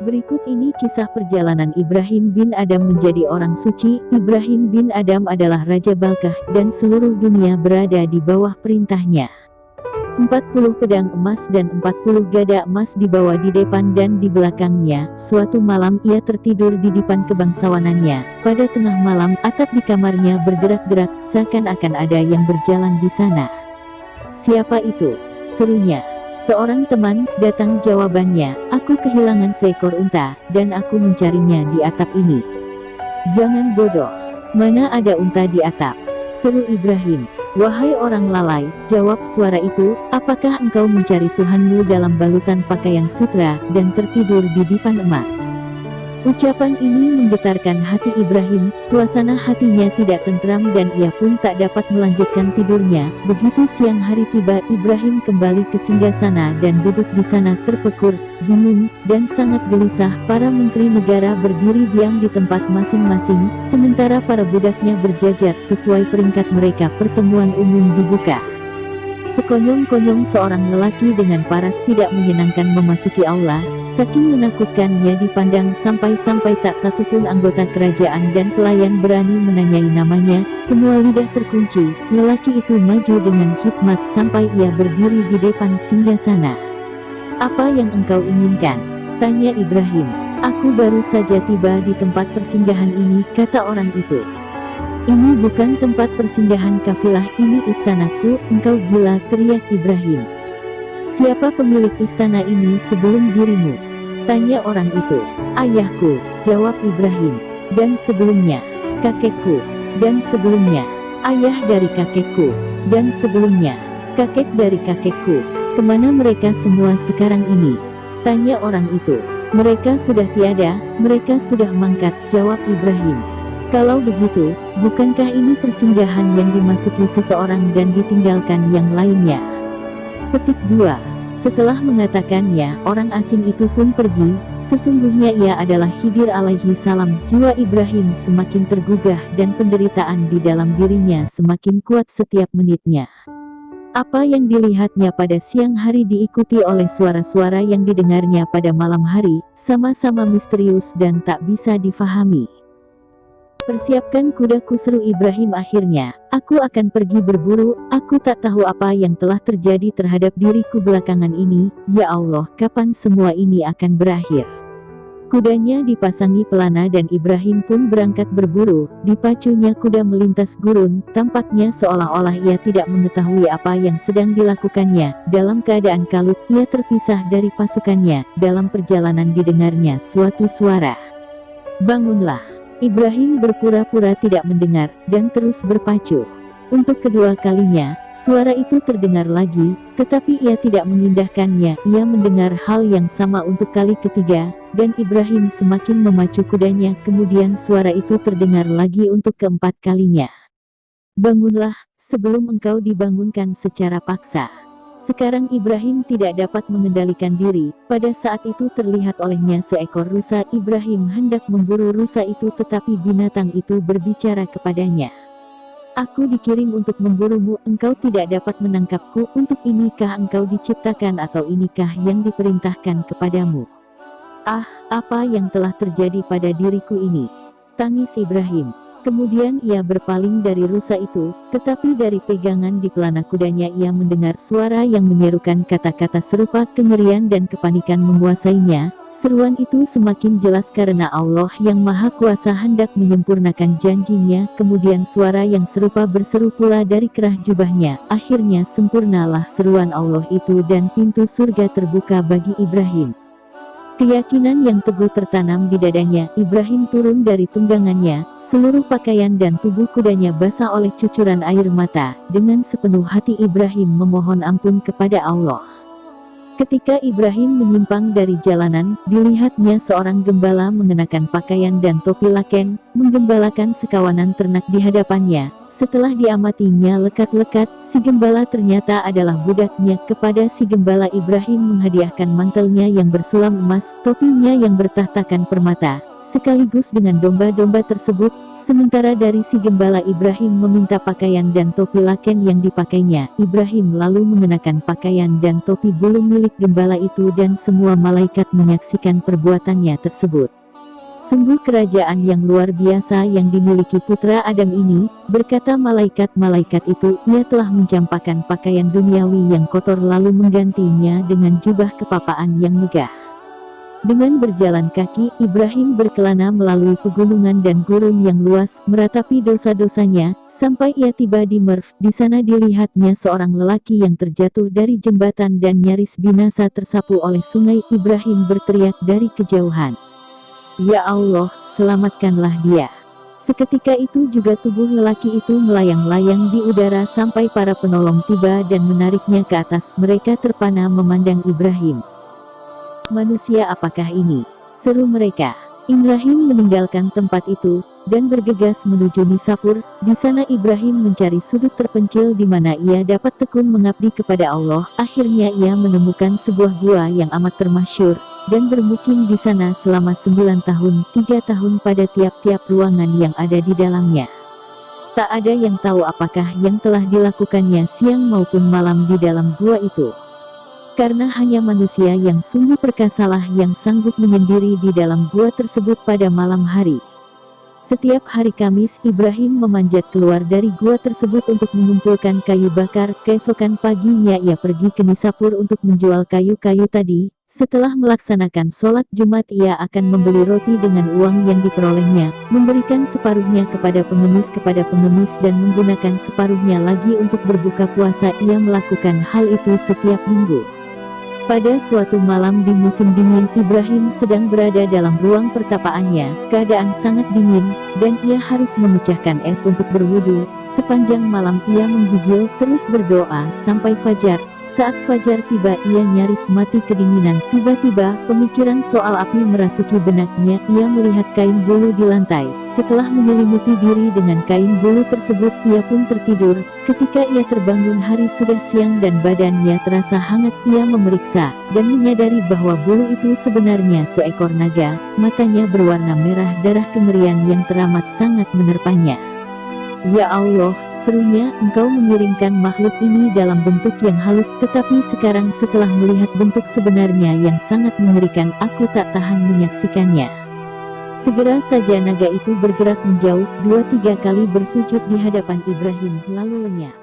Berikut ini kisah perjalanan Ibrahim bin Adham menjadi orang suci. Ibrahim bin Adham adalah Raja Balkah dan seluruh dunia berada di bawah perintahnya. 40 pedang emas dan 40 gada emas dibawa di depan dan di belakangnya. Suatu malam ia tertidur di dipan kebangsawanannya. Pada tengah malam, atap di kamarnya bergerak-gerak, seakan-akan ada yang berjalan di sana. "Siapa itu?" serunya. "Seorang teman," datang jawabannya. "Aku kehilangan seekor unta, dan aku mencarinya di atap ini." "Jangan bodoh. Mana ada unta di atap?" seru Ibrahim. "Wahai orang lalai," jawab suara itu, "apakah engkau mencari Tuhanmu dalam balutan pakaian sutra, dan tertidur di dipan emas?" Ucapan ini menggetarkan hati Ibrahim. Suasana hatinya tidak tentram dan ia pun tak dapat melanjutkan tidurnya. Begitu siang hari tiba, Ibrahim kembali ke singgasana dan duduk di sana terpekur, bingung, dan sangat gelisah. Para menteri negara berdiri diam di tempat masing-masing, sementara para budaknya berjajar sesuai peringkat mereka. Pertemuan umum dibuka. Sekonyong-konyong seorang lelaki dengan paras tidak menyenangkan memasuki aula. Saking menakutkannya dipandang sampai-sampai tak satupun anggota kerajaan dan pelayan berani menanyai namanya. Semua lidah terkunci. Lelaki itu maju dengan hikmat sampai ia berdiri di depan singgasana. "Apa yang engkau inginkan?" tanya Ibrahim. "Aku baru saja tiba di tempat persinggahan ini," kata orang itu. "Ini bukan tempat persinggahan kafilah, ini istanaku." "Engkau gila," teriak Ibrahim. "Siapa pemilik istana ini sebelum dirimu?" tanya orang itu. "Ayahku," jawab Ibrahim. "Dan sebelumnya, kakekku. Dan sebelumnya, ayah dari kakekku. Dan sebelumnya, kakek dari kakekku. Kemana mereka semua sekarang ini?" tanya orang itu. "Mereka sudah tiada, mereka sudah mangkat," jawab Ibrahim. "Kalau begitu, bukankah ini persinggahan yang dimasuki seseorang dan ditinggalkan yang lainnya?" Petik 2. Setelah mengatakannya, orang asing itu pun pergi. Sesungguhnya ia adalah Khidir alaihi salam. Jiwa Ibrahim semakin tergugah dan penderitaan di dalam dirinya semakin kuat setiap menitnya. Apa yang dilihatnya pada siang hari diikuti oleh suara-suara yang didengarnya pada malam hari, sama-sama misterius dan tak bisa difahami. "Persiapkan kudaku," seru Ibrahim akhirnya. "Aku akan pergi berburu. Aku tak tahu apa yang telah terjadi terhadap diriku belakangan ini. Ya Allah, kapan semua ini akan berakhir?" Kudanya dipasangi pelana dan Ibrahim pun berangkat berburu. Dipacunya kuda melintas gurun, tampaknya seolah-olah ia tidak mengetahui apa yang sedang dilakukannya. Dalam keadaan kalut, ia terpisah dari pasukannya. Dalam perjalanan didengarnya suatu suara. "Bangunlah!" Ibrahim berpura-pura tidak mendengar, dan terus berpacu. Untuk kedua kalinya, suara itu terdengar lagi, tetapi ia tidak mengindahkannya. Ia mendengar hal yang sama untuk kali ketiga, dan Ibrahim semakin memacu kudanya. Kemudian suara itu terdengar lagi untuk keempat kalinya. "Bangunlah, sebelum engkau dibangunkan secara paksa." Sekarang Ibrahim tidak dapat mengendalikan diri. Pada saat itu terlihat olehnya seekor rusa. Ibrahim hendak memburu rusa itu, tetapi binatang itu berbicara kepadanya. "Aku dikirim untuk memburumu, engkau tidak dapat menangkapku. Untuk inikah engkau diciptakan atau inikah yang diperintahkan kepadamu?" "Ah, apa yang telah terjadi pada diriku ini?" tangis Ibrahim. Kemudian ia berpaling dari rusa itu, tetapi dari pegangan di pelana kudanya ia mendengar suara yang menyerukan kata-kata serupa. Kengerian dan kepanikan menguasainya. Seruan itu semakin jelas karena Allah yang Maha Kuasa hendak menyempurnakan janjinya. Kemudian suara yang serupa berseru pula dari kerah jubahnya. Akhirnya sempurnalah seruan Allah itu dan pintu surga terbuka bagi Ibrahim. Keyakinan yang teguh tertanam di dadanya. Ibrahim turun dari tunggangannya. Seluruh pakaian dan tubuh kudanya basah oleh cucuran air mata. Dengan sepenuh hati Ibrahim memohon ampun kepada Allah. Ketika Ibrahim menyimpang dari jalanan, dilihatnya seorang gembala mengenakan pakaian dan topi laken, menggembalakan sekawanan ternak di hadapannya. Setelah diamatinya lekat-lekat, si gembala ternyata adalah budaknya. Kepada si gembala Ibrahim menghadiahkan mantelnya yang bersulam emas, topinya yang bertahtakan permata, sekaligus dengan domba-domba tersebut. Sementara dari si gembala Ibrahim meminta pakaian dan topi laken yang dipakainya. Ibrahim lalu mengenakan pakaian dan topi bulu milik gembala itu dan semua malaikat menyaksikan perbuatannya tersebut. Sungguh kerajaan yang luar biasa yang dimiliki putra Adam ini, berkata malaikat-malaikat itu. Ia telah mencampakkan pakaian duniawi yang kotor lalu menggantinya dengan jubah kepapaan yang megah. Dengan berjalan kaki, Ibrahim berkelana melalui pegunungan dan gurun yang luas, meratapi dosa-dosanya, sampai ia tiba di Merv. Di sana dilihatnya seorang lelaki yang terjatuh dari jembatan dan nyaris binasa tersapu oleh sungai. Ibrahim berteriak dari kejauhan, "Ya Allah, selamatkanlah dia." Seketika itu juga tubuh lelaki itu melayang-layang di udara sampai para penolong tiba dan menariknya ke atas. Mereka terpana memandang Ibrahim. "Manusia apakah ini?" seru mereka. Ibrahim meninggalkan tempat itu dan bergegas menuju Nisapur. Di sana Ibrahim mencari sudut terpencil di mana ia dapat tekun mengabdi kepada Allah. Akhirnya ia menemukan sebuah gua yang amat termasyhur dan bermukim di sana selama 9 tahun, 3 tahun pada tiap-tiap ruangan yang ada di dalamnya. Tak ada yang tahu apakah yang telah dilakukannya siang maupun malam di dalam gua itu. Karena hanya manusia yang sungguh perkasalah yang sanggup menyendiri di dalam gua tersebut pada malam hari. Setiap hari Kamis, Ibrahim memanjat keluar dari gua tersebut untuk mengumpulkan kayu bakar. Keesokan paginya ia pergi ke Nisapur untuk menjual kayu-kayu tadi. Setelah melaksanakan sholat Jumat, ia akan membeli roti dengan uang yang diperolehnya, memberikan separuhnya kepada pengemis dan menggunakan separuhnya lagi untuk berbuka puasa. Ia melakukan hal itu setiap minggu. Pada suatu malam di musim dingin, Ibrahim sedang berada dalam ruang pertapaannya. Keadaan sangat dingin, dan ia harus memecahkan es untuk berwudu. Sepanjang malam ia menggigil terus berdoa sampai fajar. Saat fajar tiba ia nyaris mati kedinginan. Tiba-tiba pemikiran soal api merasuki benaknya. Ia melihat kain bulu di lantai. Setelah menyelimuti diri dengan kain bulu tersebut, ia pun tertidur. Ketika ia terbangun hari sudah siang dan badannya terasa hangat. Ia memeriksa dan menyadari bahwa bulu itu sebenarnya seekor naga. Matanya berwarna merah darah, kengerian yang teramat sangat menerpanya. "Ya Allah," serunya, "Engkau mengirimkan makhluk ini dalam bentuk yang halus, tetapi sekarang setelah melihat bentuk sebenarnya yang sangat mengerikan, aku tak tahan menyaksikannya." Segera saja naga itu bergerak menjauh, 2-3 kali bersujud di hadapan Ibrahim, lalu lenyap.